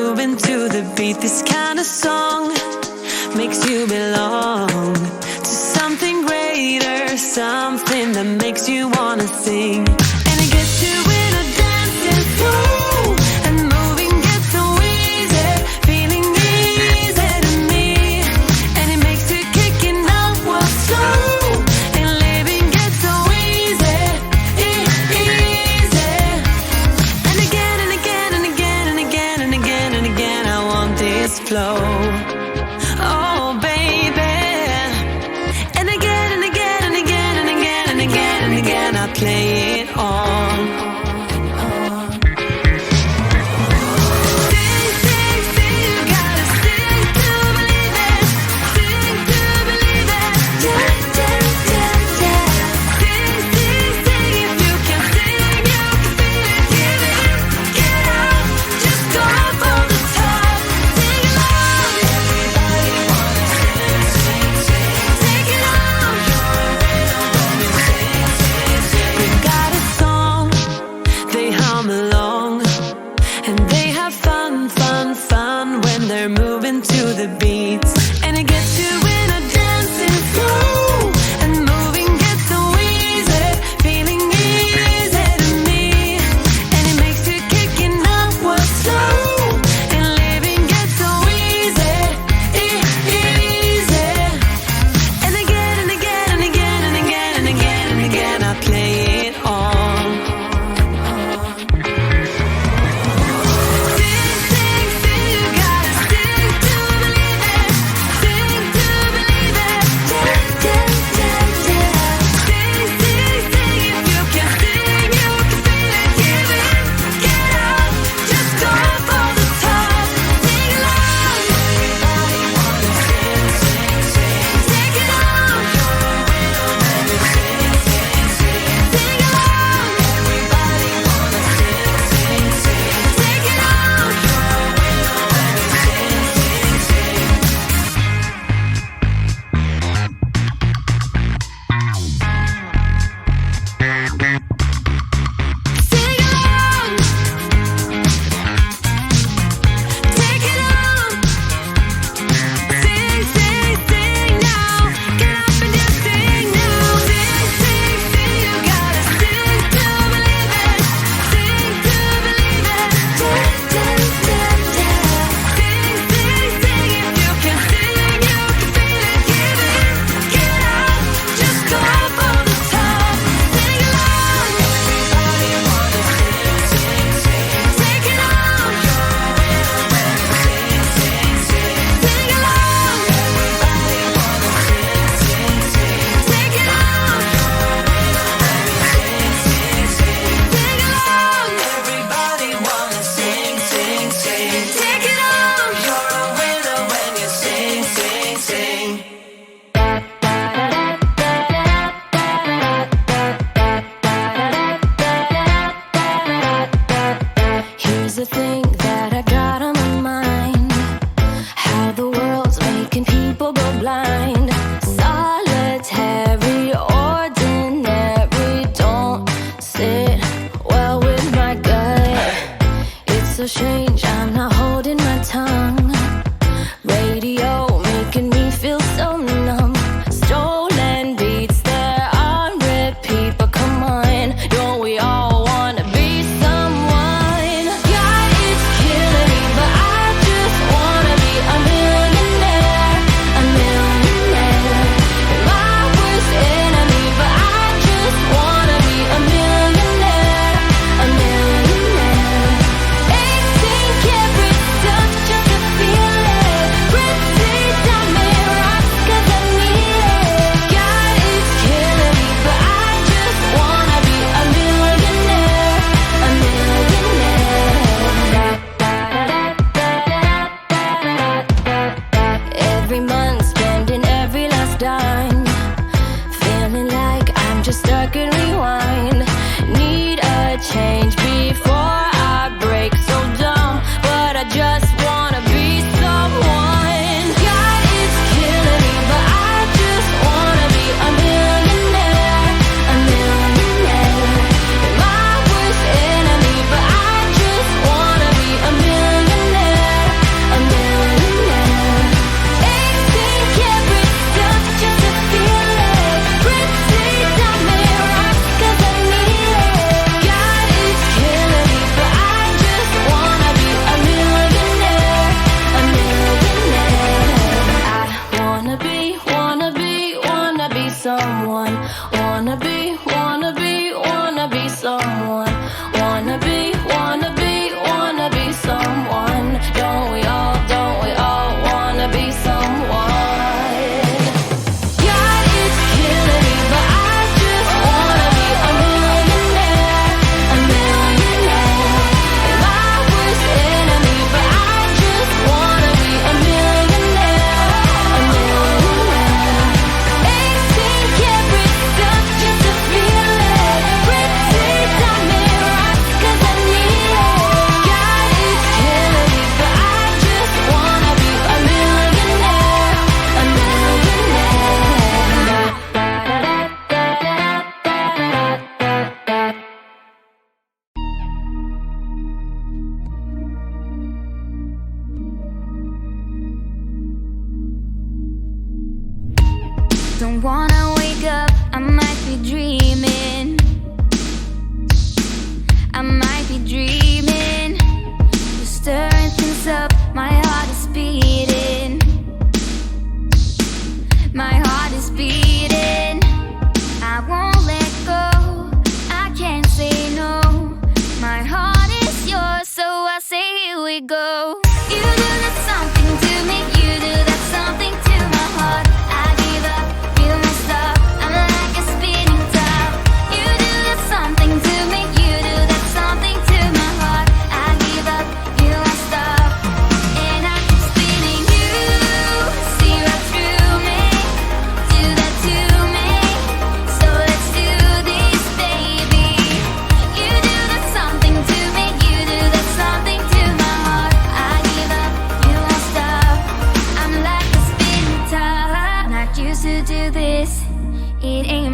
moving to the beat. This kind of song makes you belong to something greater, something that makes you wanna sing. And it gets you in a dancing flow, and moving gets so easy, feeling easy to me. And it makes you kicking up what's slow, and living gets so easy, easy. And again and again and again and again and again and again, I want this flow. Oh baby. And again and again and again and again and again and again, I play it on. Sing, sing, sing, you gotta sing to believe it. Sing to believe it. Yeah, yeah, yeah, yeah. Sing, sing, sing, if you can sing, you can feel it. Give it, get out, just go for the top. Sing along. Everybody wanna sing, sing, sing. Take it on. We got a song, they hum along, and they have fun, fun, fun when they're moving to the beats. And it gets you in a dancing flow, and moving gets so easy, feeling easy to me. And it makes you kicking up what's slow, and living gets so easy, easy. And again and again and again and again and again and again, I play it on. Sing, sing, sing, you gotta sing to believe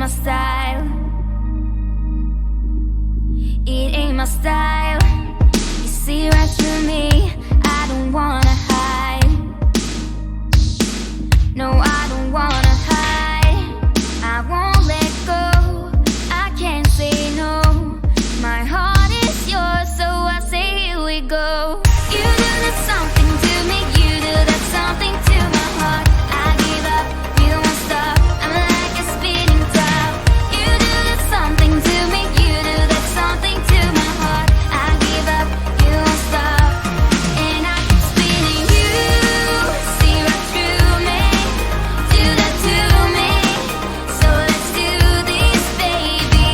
style. It ain't my style. You see right through me. I don't wanna hide. No, I don't wanna hide. I won't let go. I can't say no. My heart is yours, so I say here we go. You do that something to me. You do that something to my heart. I give up, you won't stop. I'm like a spinning top. You do that something to me. You do that something to my heart. I give up, you won't stop. And I keep spinning. You see right through me. Do that to me. So let's do this, baby.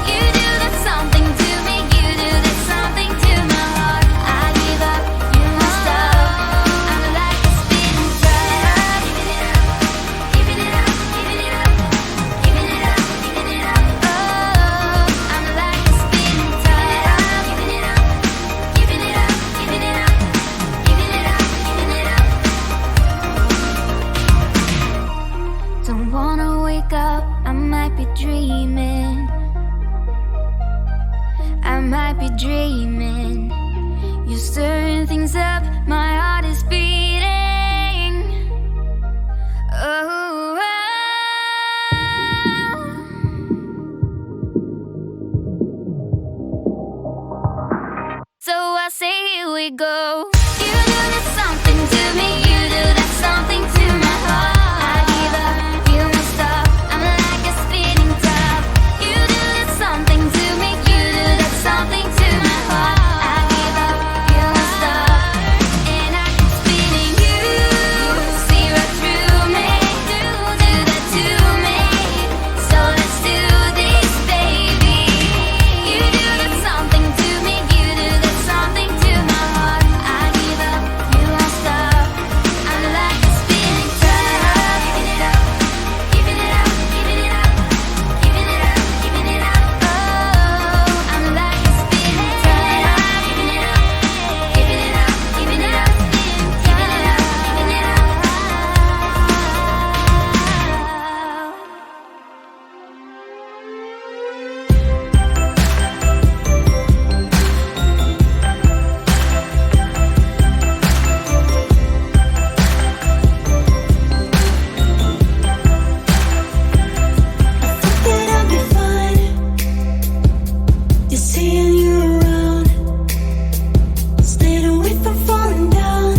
You do that something to me. You do that something to my heart. I give up, you won't stop. I'm like a spinning top. Giving it up, giving it up, giving it up, giving it up, giving it up. Oh, I'm like a spinning top. Giving it up, giving it up, giving it up, giving it up, giving it up. Don't wanna wake up, I might be dreaming. I might be dreaming. You're stirring things up, my heart is beating. Oh, so I say here we go. You do that something to me. You do that something to